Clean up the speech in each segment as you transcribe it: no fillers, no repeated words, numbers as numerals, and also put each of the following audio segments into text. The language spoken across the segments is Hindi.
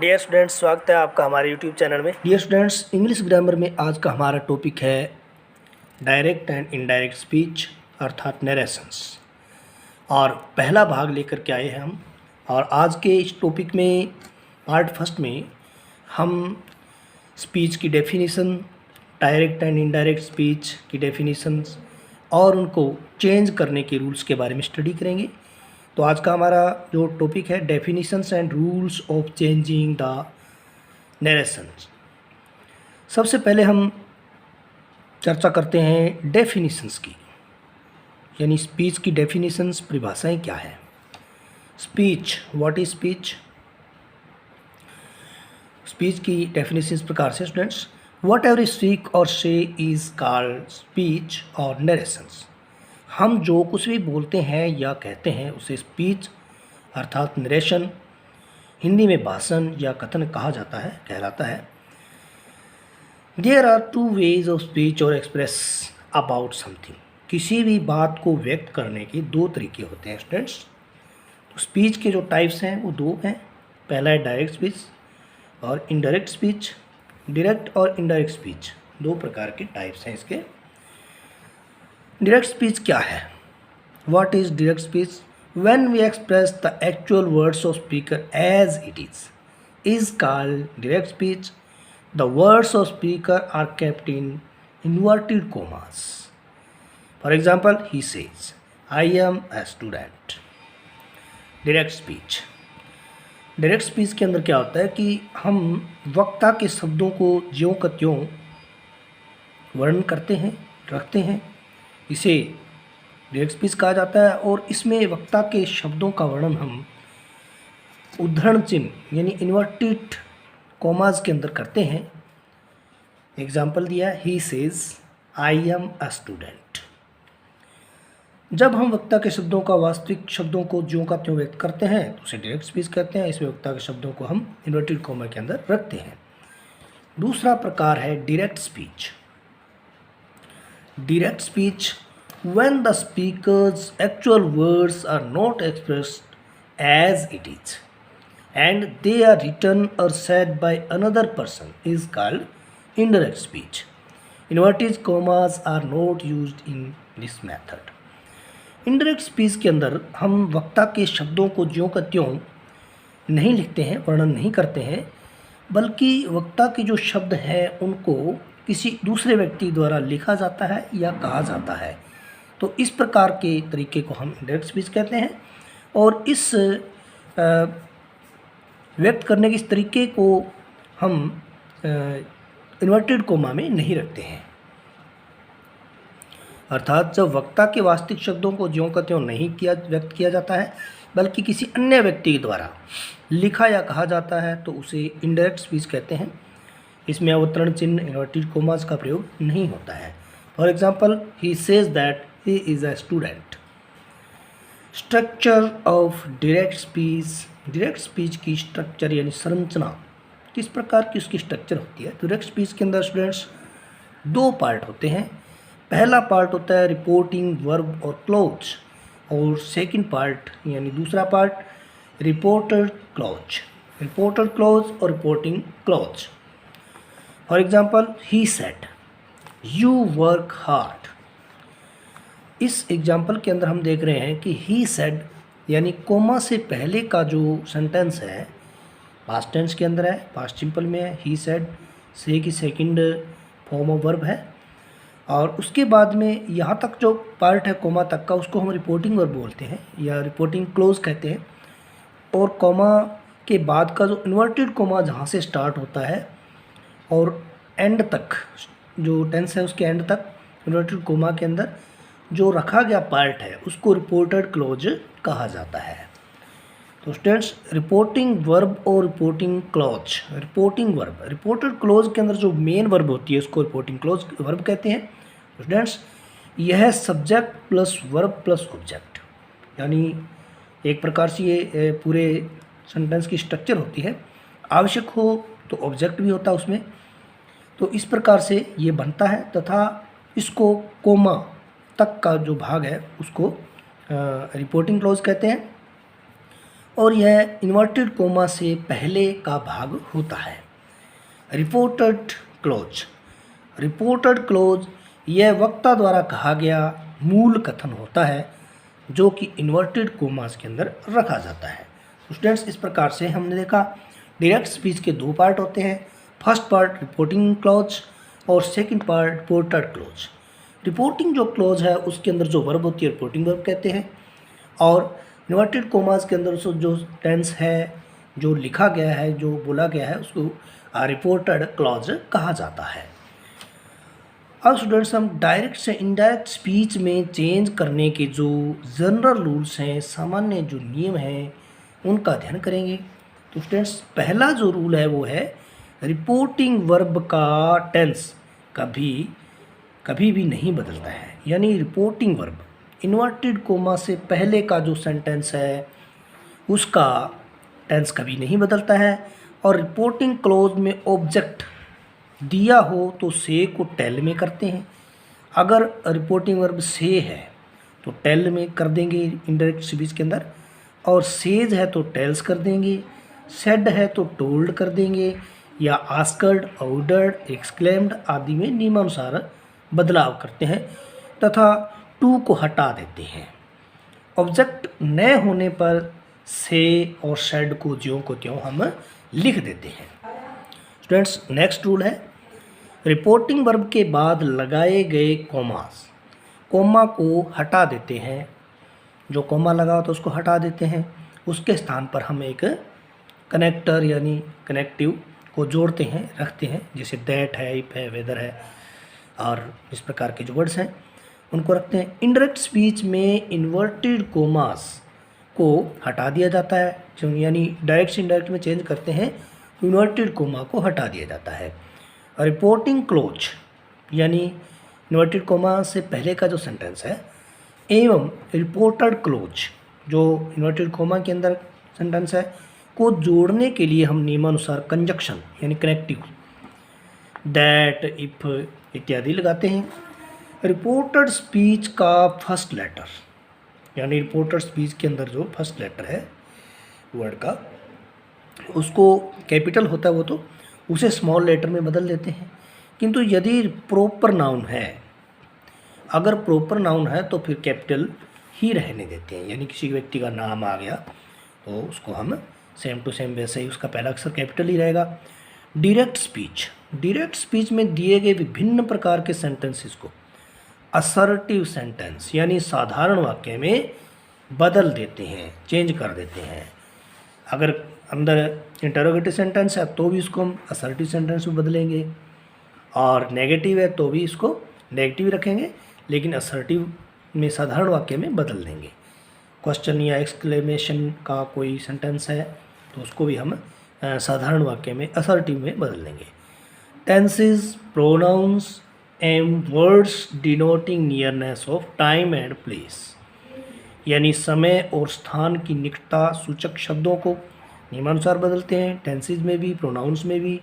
डियर स्टूडेंट्स, स्वागत है आपका हमारे यूट्यूब चैनल में। डियर स्टूडेंट्स, इंग्लिश ग्रामर में आज का हमारा टॉपिक है डायरेक्ट एंड इनडायरेक्ट स्पीच अर्थात नरेशंस। और पहला भाग लेकर के आए हैं हम। और आज के इस टॉपिक में पार्ट फर्स्ट में हम स्पीच की definition, direct and indirect speech की डेफिनेशंस और उनको चेंज करने के रूल्स के बारे में स्टडी करेंगे। तो आज का हमारा जो टॉपिक है definitions and rules of changing the narrations. सबसे पहले हम चर्चा करते हैं डेफिनेशंस की, यानी स्पीच की डेफिनेशंस, परिभाषाएं क्या है। Speech, what is speech. Speech की डेफिनेशन इस प्रकार से स्टूडेंट्स, वट एवर स्पीक और से इज कॉल्ड स्पीच और नरेशंस। हम जो कुछ भी बोलते हैं या कहते हैं उसे स्पीच अर्थात नरेशन, हिंदी में भाषण या कथन कहा जाता है, कहलाता है। There are two ways of speech और एक्सप्रेस अबाउट समथिंग। किसी भी बात को व्यक्त करने के दो तरीके होते हैं स्टूडेंट्स। तो स्पीच के जो टाइप्स हैं वो दो हैं। पहला है डायरेक्ट स्पीच और इनडायरेक्ट स्पीच। डायरेक्ट और इनडायरेक्ट स्पीच दो प्रकार के टाइप्स हैं इसके। डायरेक्ट स्पीच क्या है? What is direct speech? When we express the actual words of speaker as it is called direct speech. The words of speaker are kept in inverted commas. For example, he says I am a student. Direct speech. Direct speech के अंदर क्या होता है कि हम वक्ता के शब्दों को ज्यों का त्यों वर्णन करते हैं, रखते हैं, इसे डायरेक्ट स्पीच कहा जाता है। और इसमें वक्ता के शब्दों का वर्णन हम उद्धरण चिन्ह यानी इन्वर्टेड कॉमास के अंदर करते हैं। एग्जाम्पल दिया, ही says I am a student. जब हम वक्ता के शब्दों का वास्तविक शब्दों को ज्यों का त्यों व्यक्त करते हैं तो उसे डायरेक्ट स्पीच कहते हैं। इसमें वक्ता के शब्दों को हम इन्वर्टेड कॉमा के अंदर रखते हैं। दूसरा प्रकार है direct speech. Direct speech, when the speaker's actual words are not expressed as it is and they are written or said by another person, is called indirect speech. Inverted commas are not used in this method. Indirect speech के अंदर हम वक्ता के शब्दों को ज्यों का त्यों नहीं लिखते हैं, वर्णन नहीं करते हैं, बल्कि वक्ता के जो शब्द हैं उनको किसी दूसरे व्यक्ति द्वारा लिखा जाता है या कहा जाता है। तो इस प्रकार के तरीके को हम डायरेक्ट स्पीच कहते हैं। और इस व्यक्त करने के इस तरीके को हम इन्वर्टेड कोमा में नहीं रखते हैं। अर्थात जब वक्ता के वास्तविक शब्दों को ज्यों का त्यों नहीं व्यक्त किया जाता है बल्कि किसी अन्य व्यक्ति के द्वारा लिखा या कहा जाता है तो उसे इनडायरेक्ट स्पीच कहते हैं। इसमें अवतरण चिन्ह इन्वर्टेड कोमास का प्रयोग नहीं होता है। For example, he says that he is a student. Structure of direct speech. Direct speech की स्ट्रक्चर यानी संरचना, किस प्रकार की उसकी स्ट्रक्चर होती है। डायरेक्ट स्पीच के अंदर स्टूडेंट्स दो पार्ट होते हैं। पहला पार्ट होता है रिपोर्टिंग वर्ब और क्लॉज, और सेकंड पार्ट यानी दूसरा part reported clause. Reported clause और reporting clause. For example, he said you work hard. इस एग्जाम्पल के अंदर हम देख रहे हैं कि ही सेड यानी कोमा से पहले का जो सेंटेंस है पास्ट टेंस के अंदर है, पास्ट सिंपल में है। ही सेड से की सेकंड फॉर्म ऑफ वर्ब है, और उसके बाद में यहाँ तक जो पार्ट है कोमा तक का उसको हम रिपोर्टिंग वर्ब बोलते हैं या रिपोर्टिंग क्लोज कहते हैं। और कोमा के बाद का जो इन्वर्टेड कोमा जहाँ से स्टार्ट होता है और एंड तक जो टेंस है उसके एंड तक इन्वर्टेड कोमा के अंदर जो रखा गया पार्ट है उसको रिपोर्टेड क्लोज कहा जाता है। तो स्टूडेंट्स, रिपोर्टिंग वर्ब और reporting close. Reporting verb, reported close के अंदर जो मेन वर्ब होती है उसको रिपोर्टिंग क्लोज वर्ब कहते हैं। स्टूडेंट्स, यह subject plus verb plus object, यानी एक प्रकार से ये पूरे सेंटेंस की स्ट्रक्चर होती है। आवश्यक हो तो ऑब्जेक्ट भी होता है उसमें। तो इस प्रकार से ये बनता है तथा इसको कोमा तक का जो भाग है उसको रिपोर्टिंग क्लॉज कहते हैं। और यह इन्वर्टेड कोमा से पहले का भाग होता है। रिपोर्टेड क्लोज, रिपोर्टेड क्लोज यह वक्ता द्वारा कहा गया मूल कथन होता है जो कि इन्वर्टेड कोमास के अंदर रखा जाता है। स्टूडेंट्स, इस प्रकार से हमने देखा डायरेक्ट स्पीच के दो पार्ट होते हैं। फर्स्ट पार्ट रिपोर्टिंग क्लॉज और second part reported clause. Reporting जो क्लॉज है उसके अंदर जो वर्ब होती है रिपोर्टिंग वर्ब कहते हैं, और इन्वर्टेड कोमास के अंदर जो टेंस है, जो लिखा गया है, जो बोला गया है, उसको रिपोर्टेड क्लॉज कहा जाता है। अब स्टूडेंट्स, हम डायरेक्ट से इनडायरेक्ट स्पीच में चेंज करने के जो जनरल रूल्स हैं, सामान्य जो नियम हैं, उनका अध्ययन करेंगे। तो स्टूडेंट्स, पहला जो रूल है वो है रिपोर्टिंग वर्ब का टेंस कभी भी नहीं बदलता है। यानी रिपोर्टिंग वर्ब इन्वर्टेड कोमा से पहले का जो सेंटेंस है उसका टेंस कभी नहीं बदलता है। और रिपोर्टिंग क्लोज में ऑब्जेक्ट दिया हो तो से को टेल में करते हैं। अगर रिपोर्टिंग वर्ब से है तो टेल में कर देंगे इनडायरेक्ट स्पीच के अंदर, और सेज है तो टेल्स कर देंगे, सेड है तो टोल्ड कर देंगे, या आस्कर्ड, ऑर्डर्ड, एक्सक्लेम्ड आदि में नियमानुसार बदलाव करते हैं तथा टू को हटा देते हैं। ऑब्जेक्ट न होने पर से और सेड को ज्यों को त्यों हम लिख देते हैं। स्टूडेंट्स, नेक्स्ट रूल है रिपोर्टिंग वर्ब के बाद लगाए गए कोमा को हटा देते हैं। जो कोमा लगा हो तो उसको हटा देते हैं, उसके स्थान पर हम एक कनेक्टर यानी कनेक्टिव को जोड़ते हैं, रखते हैं, जैसे दैट है, इफ है, वेदर है, और इस प्रकार के जो वर्ड्स हैं उनको रखते हैं। इनडायरेक्ट स्पीच में इन्वर्टेड कोमास को हटा दिया जाता है, यानी डायरेक्ट से इनडायरेक्ट में चेंज करते हैं, इन्वर्टेड कोमा को हटा दिया जाता है। रिपोर्टिंग क्लोज यानी इन्वर्टेड कोमा से पहले का जो सेंटेंस है एवं रिपोर्टेड क्लोज जो इन्वर्टेड कोमा के अंदर सेंटेंस है को जोड़ने के लिए हम नियमानुसार कंजक्शन यानी कनेक्टिव दैट, इफ इत्यादि लगाते हैं। रिपोर्टेड स्पीच का फर्स्ट लेटर यानी रिपोर्टेड स्पीच के अंदर जो फर्स्ट लेटर है वर्ड का, उसको कैपिटल होता है वो तो उसे स्मॉल लेटर में बदल देते हैं। किंतु यदि प्रॉपर नाउन है, अगर प्रॉपर नाउन है तो फिर कैपिटल ही रहने देते हैं। यानी किसी व्यक्ति का नाम आ गया तो उसको हम सेम टू सेम वैसे ही उसका पहला अक्षर कैपिटल ही रहेगा। डायरेक्ट स्पीच में दिए गए विभिन्न प्रकार के सेंटेंसेस को असर्टिव सेंटेंस यानी साधारण वाक्य में बदल देते हैं, चेंज कर देते हैं। अगर अंदर इंटरोगेटिव सेंटेंस है तो भी इसको हम असर्टिव सेंटेंस में बदलेंगे, और नेगेटिव है तो भी इसको नेगेटिव रखेंगे, लेकिन असर्टिव में साधारण वाक्य में बदल देंगे। क्वेश्चन या एक्सक्लेमेशन का कोई सेंटेंस है तो उसको भी हम साधारण वाक्य में असर्टिव में बदल देंगे। Tenses, pronouns and words denoting nearness of time and place यानी समय और स्थान की निकटता सूचक शब्दों को नियमानुसार बदलते हैं। टेंसेस में भी, प्रोनाउंस में भी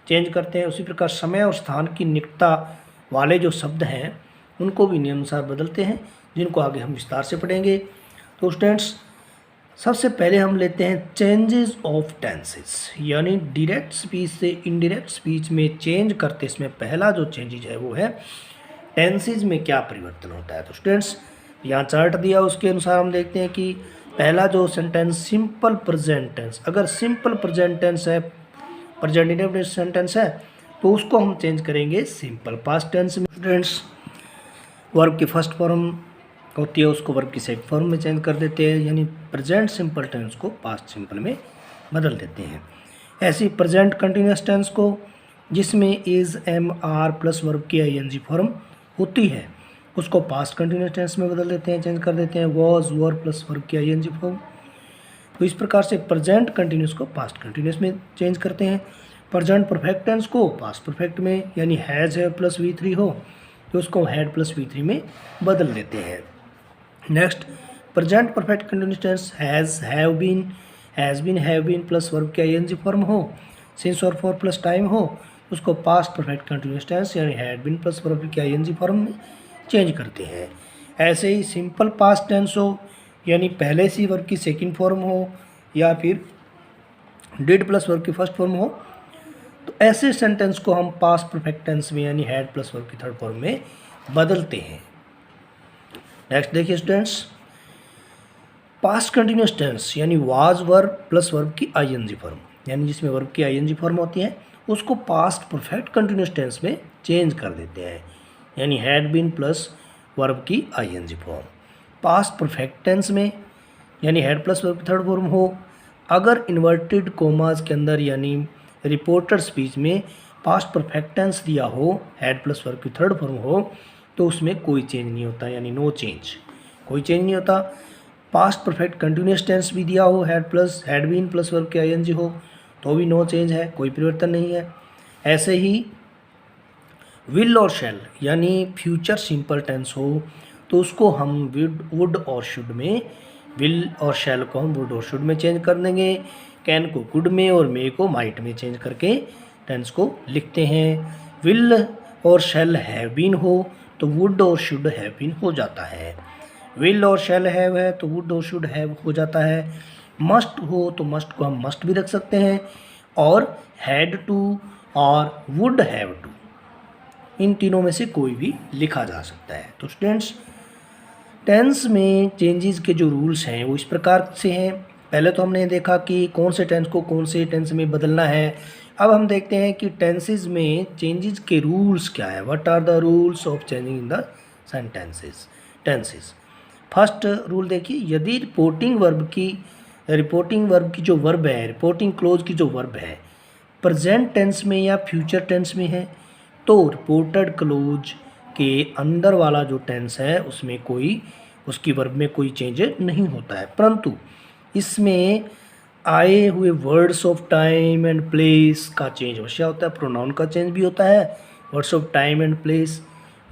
चेंज करते हैं। उसी प्रकार समय और स्थान की निकटता वाले जो शब्द हैं उनको भी नियमानुसार बदलते हैं, जिनको आगे हम विस्तार से पढ़ेंगे। तो स्टूडेंट्स, सबसे पहले हम लेते हैं चेंजेस ऑफ टेंसेस यानी डायरेक्ट स्पीच से इनडायरेक्ट स्पीच में चेंज करते इसमें पहला जो चेंजेज है वो है टेंसेस में क्या परिवर्तन होता है। तो स्टूडेंट्स, यहाँ चार्ट दिया उसके अनुसार हम देखते हैं कि पहला जो सेंटेंस सिंपल प्रेजेंट टेंस, अगर सिंपल प्रेजेंट टेंस है, प्रेजेंट इंडेफिनिट सेंटेंस है तो उसको हम चेंज करेंगे सिंपल पास्ट टेंस में। स्टूडेंट्स, वर्ब की फर्स्ट फॉर्म होती है उसको वर्ब की सेकंड फॉर्म में चेंज कर देते हैं, यानी प्रेजेंट सिंपल टेंस को पास्ट सिंपल में बदल देते हैं। ऐसी प्रेजेंट कंटिन्यूस टेंस को जिसमें is, am, are plus verb की आईएनजी फॉर्म होती है उसको पास्ट कंटिन्यूस टेंस में बदल देते हैं, चेंज कर देते हैं। वॉज, वर प्लस वर्ब की आईएनजी फॉर्म। तो इस प्रकार से प्रेजेंट कंटिन्यूस को पास्ट कंटिन्यूस में चेंज करते हैं। प्रेजेंट परफेक्ट टेंस को पास्ट परफेक्ट में यानी हैज़ है प्लस V3 हो तो उसको हैड प्लस V3 में बदल देते हैं। Next, present perfect continuous tense has, have been plus verb की आईएनजी फॉर्म हो, सिंस और फॉर प्लस टाइम हो, उसको पास्ट परफेक्ट कंटिन्यूस टेंस यानी हैड बीन प्लस वर्ब की आईएनजी फॉर्म में चेंज करते हैं। ऐसे ही सिंपल पास्ट टेंस हो यानी पहले से वर्ब की सेकंड फॉर्म हो या फिर डिड प्लस वर्ब की फर्स्ट फॉर्म हो, तो ऐसे सेंटेंस को हम पास्ट परफेक्ट टेंस में यानी हैड प्लस वर्ब की थर्ड फॉर्म में बदलते हैं। नेक्स्ट देखिए स्टूडेंट्स, पास्ट कंटिन्यूस टेंस यानी वाज वर्ब प्लस वर्ब की आईएनजी फॉर्म, यानी जिसमें वर्ब की आईएनजी फॉर्म होती है उसको पास्ट परफेक्ट कंटिन्यूस टेंस में चेंज कर देते हैं, यानी हैड बीन प्लस वर्ब की ING form. Past perfect tense में यानी हैड प्लस वर्ब की थर्ड फॉर्म हो, अगर इन्वर्टेड कोमास के अंदर यानी रिपोर्टेड स्पीच में पास्ट परफेक्ट टेंस दिया हो, हैड प्लस वर्ब की थर्ड फॉर्म हो, तो उसमें कोई चेंज नहीं होता, यानी नो चेंज, कोई चेंज नहीं होता। पास्ट परफेक्ट कंटिन्यूस टेंस भी दिया हो, हैड बीन प्लस वर्ब के आईएनजी हो, तो भी नो चेंज है, कोई परिवर्तन नहीं है। ऐसे ही विल और शैल यानी फ्यूचर सिंपल टेंस हो, तो उसको हम वुड और शुड में, विल और शैल को हम वुड और शुड में चेंज कर देंगे, कैन को कुड में और मे को माइट में चेंज करके टेंस को लिखते हैं। विल और शैल हैव बीन हो तो वुड और शुड हैव बीन हो जाता है, विल और शैल हैव है तो वुड और शुड हैव हो जाता है। मस्ट हो तो मस्ट को हम मस्ट भी रख सकते हैं, और हैड टू और वुड हैव टू, इन तीनों में से कोई भी लिखा जा सकता है। तो स्टूडेंट्स, टेंस में चेंजेस के जो रूल्स हैं वो इस प्रकार से हैं। पहले तो हमने देखा कि कौन से टेंस को कौन से टेंस में बदलना है। अब हम देखते हैं कि टेंसेस में चेंजेस के रूल्स क्या है, what are the rules of changing in the sentences tenses. First rule देखिए, यदि रिपोर्टिंग वर्ब की जो वर्ब है, रिपोर्टिंग क्लोज की जो वर्ब है प्रेजेंट टेंस में या फ्यूचर टेंस में है, तो रिपोर्टेड क्लोज के अंदर वाला जो टेंस है उसमें कोई, उसकी वर्ब में कोई चेंज नहीं होता है, परंतु इसमें आए हुए words of time and place का चेंज अवश्य होता है। प्रोनाउन का चेंज भी होता है, words of time and place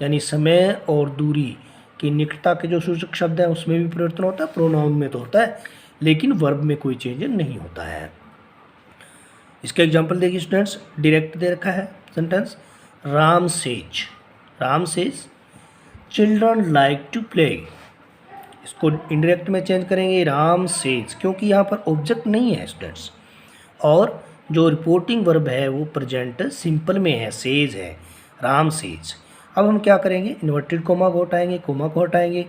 यानी समय और दूरी की निकटता के जो सूचक शब्द हैं उसमें भी परिवर्तन होता है, प्रोनाउन में तो होता है, लेकिन वर्ब में कोई चेंज नहीं होता है। इसका एग्जाम्पल देखिए स्टूडेंट्स, डायरेक्ट दे रखा है sentence, Ram says children like to play, इसको इनडायरेक्ट में चेंज करेंगे राम सेज, क्योंकि यहाँ पर ऑब्जेक्ट नहीं है स्टूडेंट्स, और जो रिपोर्टिंग वर्ब है वो प्रेजेंट सिंपल में है, सेज है, राम सेज। अब हम क्या करेंगे, इन्वर्टेड कोमा को हटाएंगे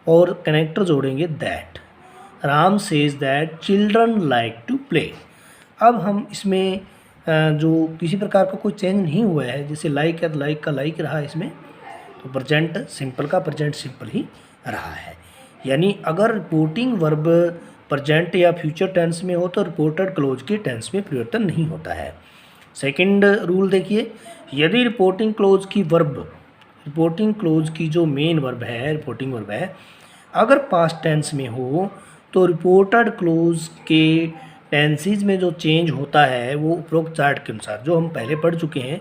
और कनेक्टर जोड़ेंगे that, Ram says that children like to play. अब हम इसमें जो किसी प्रकार का कोई चेंज नहीं हुआ है, जैसे लाइक है तो लाइक का लाइक रहा है इसमें, तो प्रेजेंट सिंपल का प्रेजेंट सिंपल ही रहा है। यानी अगर रिपोर्टिंग वर्ब प्रेजेंट या फ्यूचर टेंस में हो तो रिपोर्टेड क्लोज के टेंस में परिवर्तन नहीं होता है। सेकंड रूल देखिए, यदि रिपोर्टिंग क्लोज की जो मेन वर्ब है, रिपोर्टिंग वर्ब है, अगर पास्ट टेंस में हो तो रिपोर्टेड क्लोज के टेंसेज में जो चेंज होता है वो उपरोक्त चार्ट के अनुसार, जो हम पहले पढ़ चुके हैं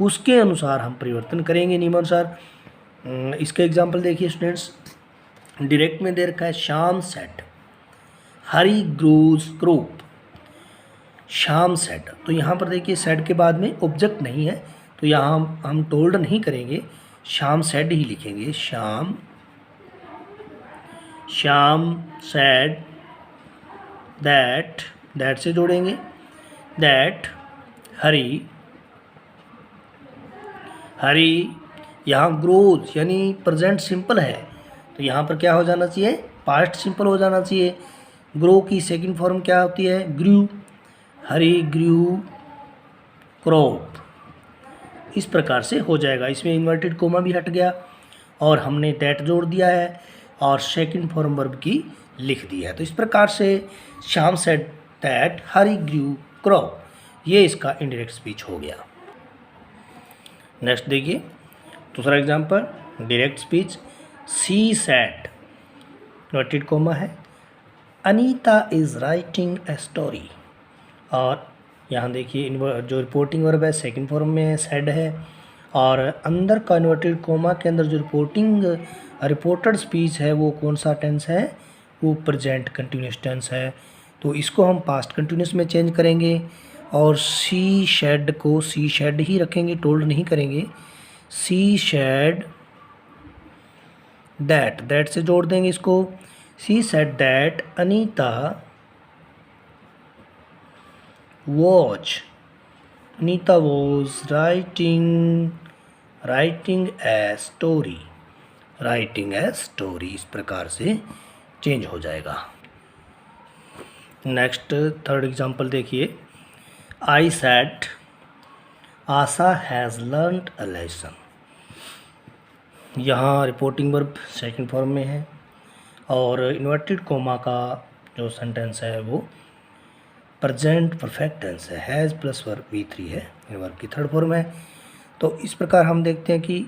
उसके अनुसार हम परिवर्तन करेंगे नियमानुसार। इसका एग्जांपल देखिए स्टूडेंट्स, डायरेक्ट में दे रखा है शाम सेट हरी ग्रोज क्रॉप, शाम सेट, तो यहाँ पर देखिए सेट के बाद में ऑब्जेक्ट नहीं है, तो यहाँ हम टोल्ड नहीं करेंगे, शाम सेड ही लिखेंगे, शाम सेड दैट से जोड़ेंगे, दैट हरी यहाँ ग्रोज यानी प्रेजेंट सिंपल है, तो यहाँ पर क्या हो जाना चाहिए, पास्ट सिंपल हो जाना चाहिए। ग्रो की सेकंड फॉर्म क्या होती है, ग्रू, हरी ग्रू क्रॉप, इस प्रकार से हो जाएगा। इसमें इन्वर्टेड कोमा भी हट गया और हमने दैट जोड़ दिया है और सेकंड फॉर्म वर्ब की लिख दी है। तो इस प्रकार से Shyam said that Hari grew crop, ये इसका इनडायरेक्ट स्पीच हो गया। नेक्स्ट देखिए दूसरा example, direct speech, she said inverted comma है, Anita is writing a story, और यहाँ देखिए जो रिपोर्टिंग वर्ब है सेकंड फॉर्म में है, सेड है, और अंदर का इन्वर्टेड कोमा के अंदर जो रिपोर्टेड स्पीच है वो कौन सा टेंस है, वो प्रेजेंट कंटिन्यूस टेंस है, तो इसको हम पास्ट कंटिन्यूस में चेंज करेंगे और सी शेड को सी शेड ही रखेंगे, टोल्ड नहीं करेंगे, सी शेड दैट से जोड़ देंगे इसको, she said that Anita watch, Anita was writing a story, writing a story, इस प्रकार से चेंज हो जाएगा। नेक्स्ट थर्ड एग्जांपल देखिए, I said Asha has learned a lesson. यहाँ रिपोर्टिंग वर्ब सेकंड फॉर्म में है और इन्वर्टेड कोमा का जो सेंटेंस है वो प्रेजेंट परफेक्ट टेंस है, हैज़ प्लस वर्ब V3 है, वर्ब की थर्ड फॉर्म है। तो इस प्रकार हम देखते हैं कि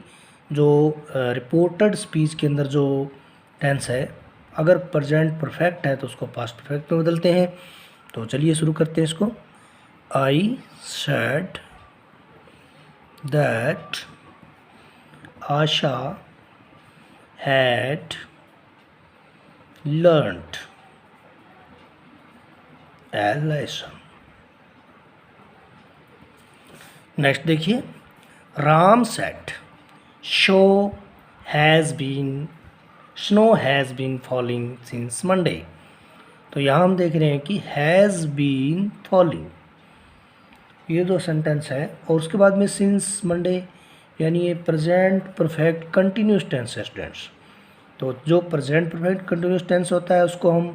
जो रिपोर्टेड स्पीच के अंदर जो टेंस है, अगर प्रेजेंट परफेक्ट है तो उसको पास्ट परफेक्ट में बदलते हैं। तो चलिए शुरू करते हैं इसको। I said that Asha had learned a lesson. Next देखिए, Ram said snow has been falling since Monday. तो यहाँ हम देख रहे हैं कि हैज़ बीन फॉलिंग, ये दो सेंटेंस है और उसके बाद में सिंस मंडे, यानी ये प्रेजेंट परफेक्ट कंटिन्यूस टेंस है स्टूडेंट्स। तो जो प्रेजेंट परफेक्ट कंटिन्यूस टेंस होता है उसको हम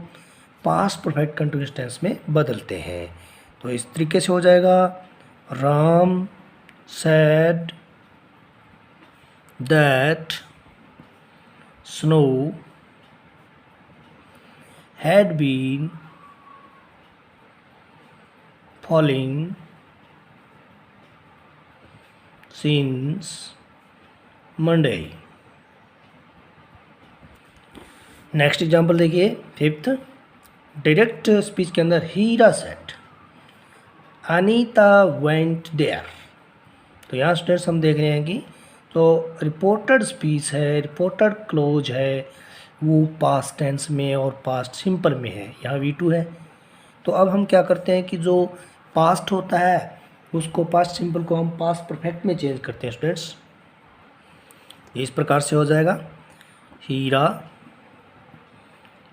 पास्ट परफेक्ट कंटिन्यूस टेंस में बदलते हैं। तो इस तरीके से हो जाएगा, Ram said that snow had been falling since Monday। Next example देखिए, फिफ्थ, डायरेक्ट स्पीच के अंदर हीरा सेड अनीता वेंट देयर। तो यहाँ स्टूडेंट्स हम देख रहे हैं कि तो रिपोर्टेड स्पीच है, रिपोर्टेड क्लोज है, वो पास्ट टेंस में और पास्ट सिंपल में है, यहाँ V2 है। तो अब हम क्या करते हैं कि जो पास्ट होता है उसको, पास्ट सिंपल को हम पास्ट परफेक्ट में चेंज करते हैं स्टूडेंट्स। इस प्रकार से हो जाएगा, हीरा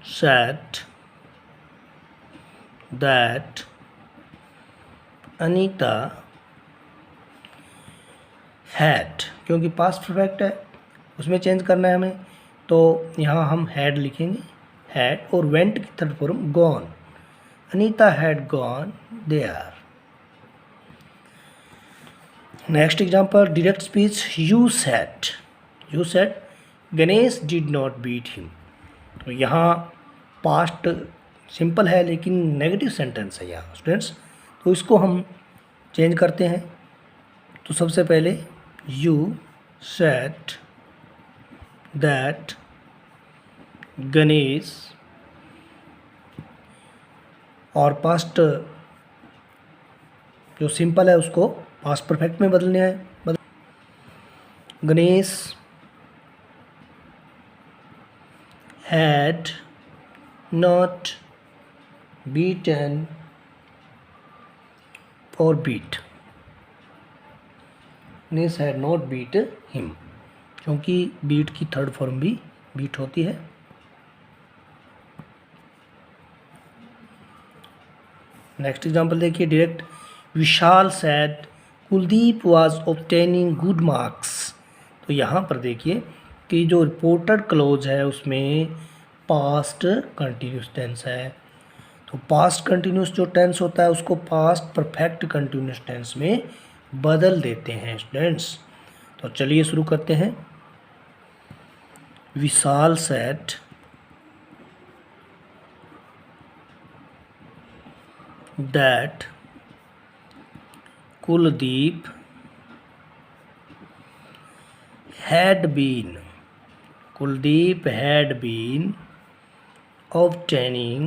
सेड दैट अनीता हैड, क्योंकि पास्ट परफेक्ट है उसमें चेंज करना है हमें, तो यहाँ हम हैड लिखेंगे, हैड, और वेंट की third form gone, Anita had gone there. Next example, direct speech, you said Ganesh did not beat him. तो यहाँ पास्ट सिंपल है लेकिन नेगेटिव सेंटेंस है यहाँ स्टूडेंट्स, तो इसको हम चेंज करते हैं। तो सबसे पहले यू सेड दैट गणेश, और पास्ट जो सिंपल है उसको पास्ट परफेक्ट में बदलने हैं। गणेश हैड नॉट बीटन और beat, Ganesh had not beat him, क्योंकि बीट की थर्ड फॉर्म भी बीट होती है। नेक्स्ट एग्जाम्पल देखिए, direct, Vishal said Kuldeep was obtaining good marks. तो यहाँ पर देखिए कि जो रिपोर्टेड क्लोज है उसमें पास्ट कंटिन्यूस टेंस है, तो पास्ट कंटिन्यूस जो टेंस होता है उसको पास्ट परफेक्ट कंटिन्यूस टेंस में बदल देते हैं स्टूडेंट्स। तो चलिए शुरू करते हैं। Vishal said that Kuldeep had been obtaining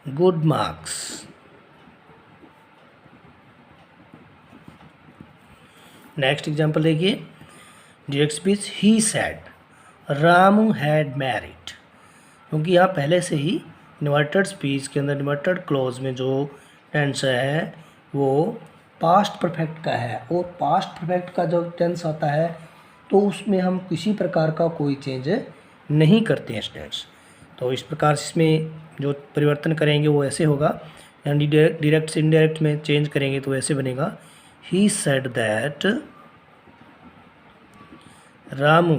good marks। Next example देखिए, direct speech, he said Ramu had married. क्योंकि यहाँ पहले से ही इन्वर्टेड स्पीच के अंदर इन्वर्टेड क्लोज में जो टेंस है वो पास्ट परफेक्ट का है, और पास्ट परफेक्ट का जो टेंस आता है तो उसमें हम किसी प्रकार का कोई चेंज नहीं करते हैं स्टूडेंट्स। तो इस प्रकार से इसमें जो परिवर्तन करेंगे वो ऐसे होगा, यानी डायरेक्ट से इनडायरेक्ट में चेंज करेंगे तो ऐसे बनेगा, he said that Ramu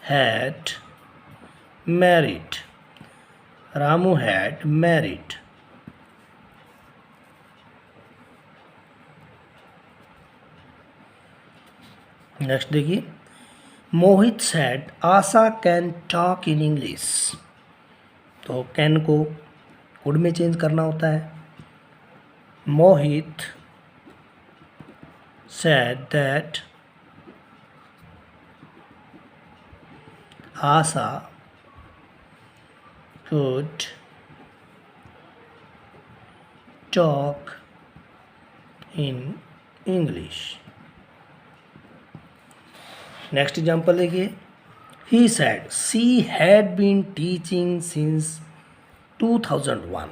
had married, Ramu had married. Next देखिए, Mohit said Asha can talk in English. तो कैन को कुड में चेंज करना होता है। Mohit said that Asha could talk in English। Next example देखिए, he said she had been teaching since 2001।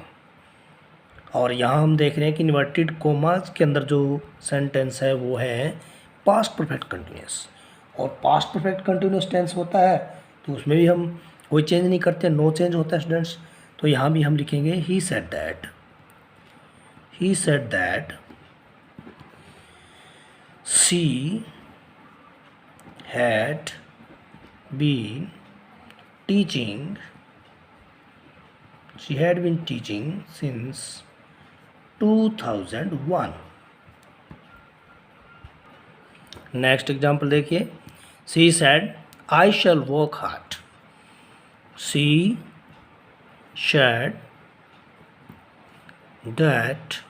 और यहाँ हम देख रहे हैं कि इन्वर्टेड कोमास के अंदर जो सेंटेंस है वो है पास्ट परफेक्ट कंटिन्यूस, और पास्ट परफेक्ट कंटिन्यूस टेंस होता है तो उसमें भी हम कोई चेंज नहीं करते, नो चेंज होता है स्टूडेंट्स। तो यहाँ भी हम लिखेंगे ही said that, he said that she had been teaching, she had been teaching since 2001। Next example देखिए, she said I shall work hard, she said that।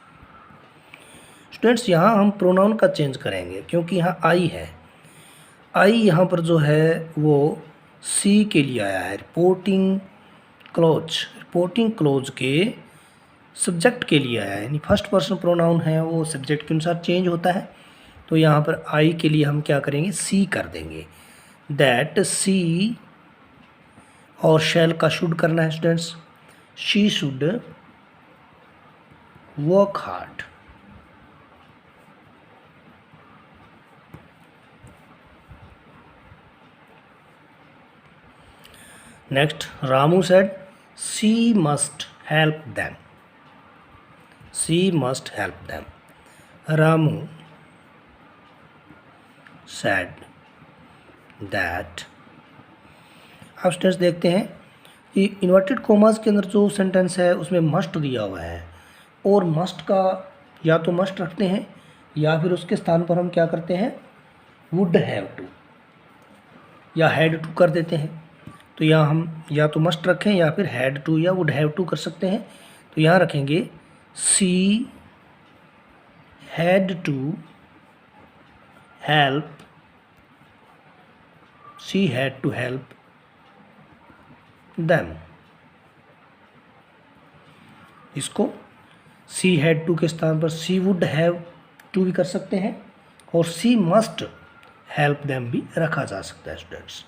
Students यहाँ हम प्रोनाउन का चेंज करेंगे क्योंकि यहाँ आई है, आई यहाँ पर जो है वो सी के लिए आया है, रिपोर्टिंग क्लोज के सब्जेक्ट के लिए आया है, यानी फर्स्ट पर्सन प्रोनाउन है वो सब्जेक्ट के अनुसार चेंज होता है। तो यहाँ पर आई के लिए हम क्या करेंगे, सी कर देंगे। दैट सी और शैल का शुड करना है students, she should work hard. Next, Ramu said she must help them, she must help them. Ramu said that. अब स्टेंस देखते हैं कि इन्वर्टेड कोमास के अंदर जो सेंटेंस है उसमें मस्ट दिया हुआ है, और मस्ट का या तो मस्ट रखते हैं या फिर उसके स्थान पर हम क्या करते हैं, वुड हैव टू या हैड टू कर देते हैं। तो यहाँ हम या तो मस्ट रखें या फिर हैड टू या वुड हैव टू कर सकते हैं। तो यहाँ रखेंगे she had to help, she had to help them. इसको शी हैड टू के स्थान पर शी वुड हैव टू भी कर सकते हैं, और शी मस्ट हेल्प देम भी रखा जा सकता है स्टूडेंट्स।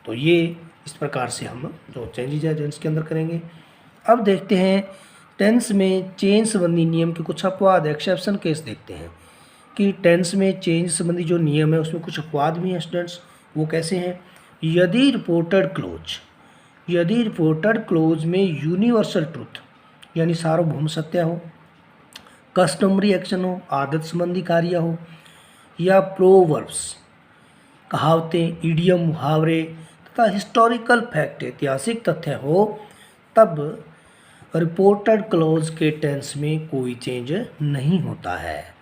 तो ये इस प्रकार से हम जो चेंजेज है टेंस के अंदर करेंगे। अब देखते हैं टेंस में चेंज संबंधी नियम के कुछ अपवाद, एक्सेप्शन केस देखते हैं कि टेंस में चेंज संबंधी जो नियम है उसमें कुछ अपवाद भी हैं स्टूडेंट्स। वो कैसे हैं, यदि रिपोर्टेड क्लोज में यूनिवर्सल ट्रुथ यानी सार्वभौम सत्य हो, कस्टमरी एक्शन हो, आदत संबंधी कार्य हो, या प्रोवर्ब्स कहावतें, इडियम, मुहावरे तथा हिस्टोरिकल फैक्ट ऐतिहासिक तथ्य हो, तब रिपोर्टेड क्लोज के टेंस में कोई चेंज नहीं होता है।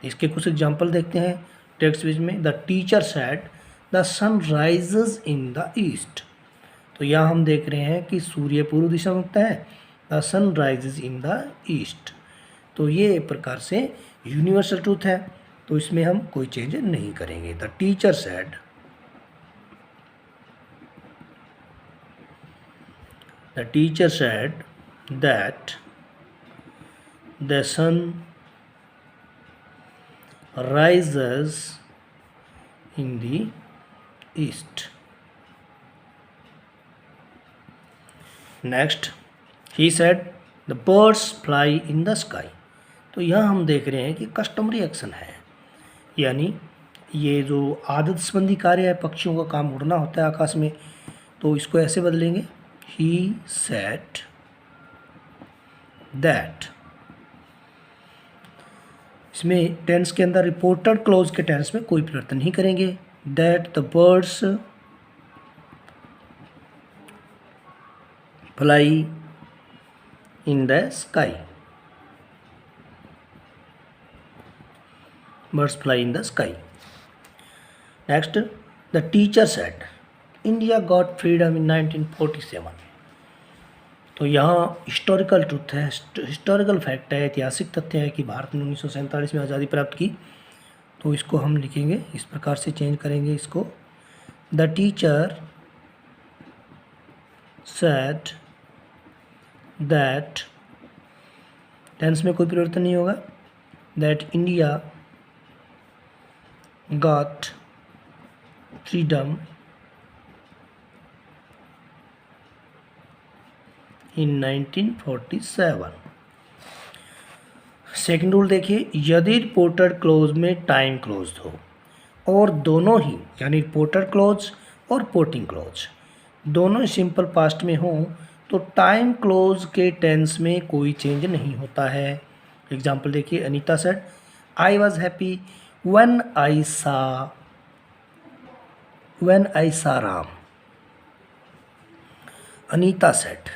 इसके कुछ एग्जांपल देखते हैं टेक्स्ट पेज में। The teacher said the sun rises in the east. तो यहाँ हम देख रहे हैं कि सूर्य पूर्व दिशा में उगता है, the sun rises in the east. तो ये एक प्रकार से यूनिवर्सल ट्रूथ है, तो इसमें हम कोई चेंज नहीं करेंगे। The teacher said, the teacher said that the sun rises in the east। Next, he said the birds fly in the sky। तो यहाँ हम देख रहे हैं कि कस्टमरी एक्शन है, यानी ये जो आदत संबंधी कार्य है, पक्षियों का काम उड़ना होता है आकाश में, तो इसको ऐसे बदलेंगे, he said that। इसमें टेंस के अंदर रिपोर्टेड क्लॉज के टेंस में कोई परिवर्तन नहीं करेंगे। That the birds fly in the sky. Birds fly in the sky. Next, the teacher said India got freedom in 1947। तो यहाँ हिस्टोरिकल ट्रुथ है, हिस्टोरिकल फैक्ट है, ऐतिहासिक तथ्य है कि भारत ने 1947 में आज़ादी प्राप्त की। तो इसको हम लिखेंगे इस प्रकार से, चेंज करेंगे इसको। The teacher said that, tense में कोई परिवर्तन नहीं होगा, that India got freedom in 1947। Second rule देखिए, यदि रिपोर्टेड क्लोज में टाइम क्लोज हो और दोनों ही, यानी रिपोर्टेड क्लोज और रिपोर्टिंग क्लोज दोनों ही सिंपल पास्ट में हो तो टाइम क्लोज के टेंस में कोई चेंज नहीं होता है। एग्जाम्पल देखिए, Anita said I was happy when I सा राम। अनीता सेड,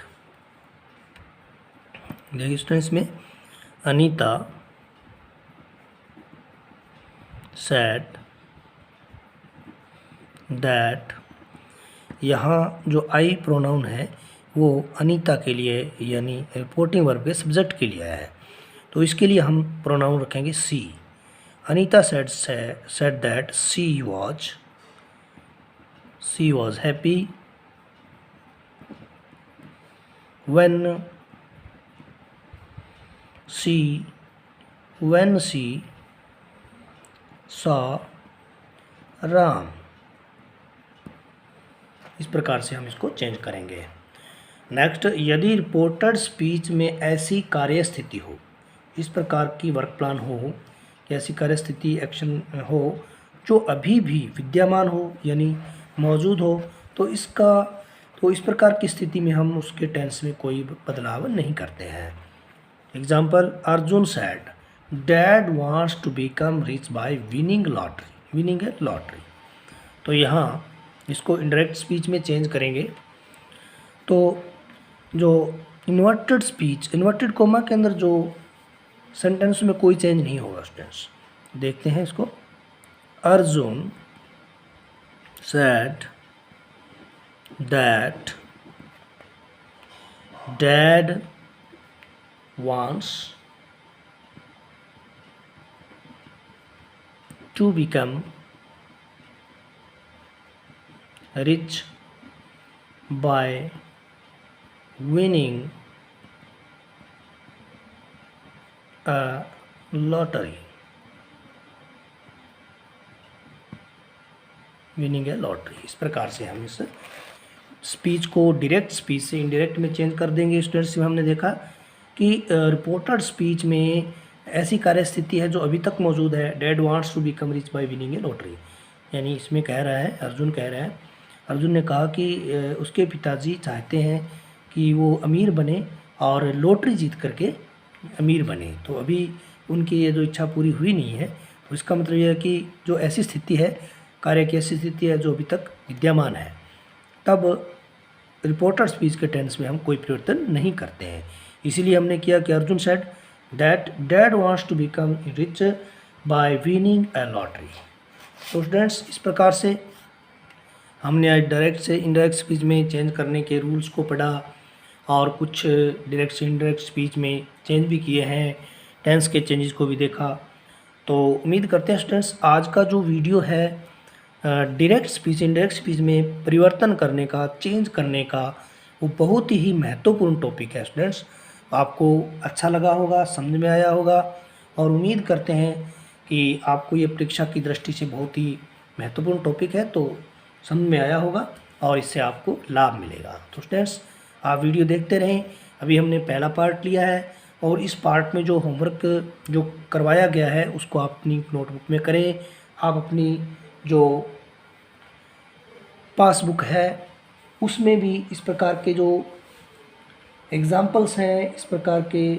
देखिए स्टूडेंट्स में अनीता सेड दैट, यहाँ जो आई प्रोनाउन है वो अनीता के लिए यानी रिपोर्टिंग वर्ब के सब्जेक्ट के लिए है, तो इसके लिए हम प्रोनाउन रखेंगे she. Anita said that she was happy when she saw Ram. इस प्रकार से हम इसको चेंज करेंगे। नेक्स्ट, यदि रिपोर्टेड स्पीच में ऐसी कार्य स्थिति हो, इस प्रकार की वर्क प्लान हो कि ऐसी कार्य स्थिति एक्शन हो जो अभी भी विद्यमान हो यानी मौजूद हो, तो इस प्रकार की स्थिति में हम उसके टेंस में कोई बदलाव नहीं करते हैं। Example, Arjun said dad wants to become rich by winning है लॉटरी। तो यहाँ इसको इनडायरेक्ट स्पीच में चेंज करेंगे, तो जो इन्वर्टेड स्पीच, इन्वर्टेड कोमा के अंदर जो सेंटेंस में कोई चेंज नहीं होगा स्टूडेंट्स। देखते हैं इसको, Arjun said that dad wants to become rich by winning a lottery। Winning है लॉटरी। इस प्रकार से हम इस स्पीच को डायरेक्ट स्पीच से इनडायरेक्ट में चेंज कर देंगे। स्टूडेंट्स में हमने देखा कि रिपोर्टेड स्पीच में ऐसी कार्य स्थिति है जो अभी तक मौजूद है, dad wants to become rich by winning a lottery. यानी इसमें कह रहा है, अर्जुन ने कहा कि उसके पिताजी चाहते हैं कि वो अमीर बने और लॉटरी जीत करके अमीर बने। तो अभी उनकी ये जो इच्छा पूरी हुई नहीं है, तो इसका मतलब यह है कि जो ऐसी स्थिति है, कार्य की ऐसी स्थिति है जो अभी तक विद्यमान है, तब रिपोर्टेड स्पीच के टेंस में हम कोई परिवर्तन नहीं करते हैं। इसीलिए हमने किया कि Arjun said that dad wants to become rich by winning a lottery. तो स्टूडेंट्स, इस प्रकार से हमने आज डायरेक्ट से इनडायरेक्ट स्पीच में चेंज करने के रूल्स को पढ़ा और कुछ डायरेक्ट से इनडायरेक्ट स्पीच में चेंज भी किए हैं, टेंस के चेंजेस को भी देखा। तो उम्मीद करते हैं स्टूडेंट्स आज का जो वीडियो है डायरेक्ट स्पीच इनडायरेक्ट स्पीच में परिवर्तन करने का, चेंज करने का, वो बहुत ही महत्वपूर्ण टॉपिक है स्टूडेंट्स। आपको अच्छा लगा होगा, समझ में आया होगा और उम्मीद करते हैं कि आपको ये परीक्षा की दृष्टि से बहुत ही महत्वपूर्ण टॉपिक है, तो समझ में आया होगा और इससे आपको लाभ मिलेगा। तो स्टूडेंट्स, आप वीडियो देखते रहें। अभी हमने पहला पार्ट लिया है और इस पार्ट में जो होमवर्क जो करवाया गया है उसको आप अपनी नोटबुक में करें। आप अपनी जो पासबुक है उसमें भी इस प्रकार के जो एग्ज़ाम्पल्स हैं, इस प्रकार के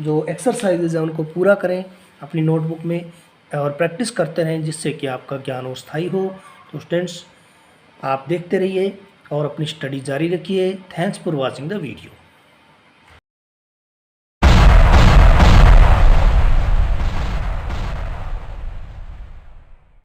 जो एक्सरसाइजेज हैं उनको पूरा करें अपनी नोटबुक में और प्रैक्टिस करते रहें, जिससे कि आपका ज्ञान और स्थायी हो। तो स्टूडेंट्स, आप देखते रहिए और अपनी स्टडी जारी रखिए। Thanks for watching the video.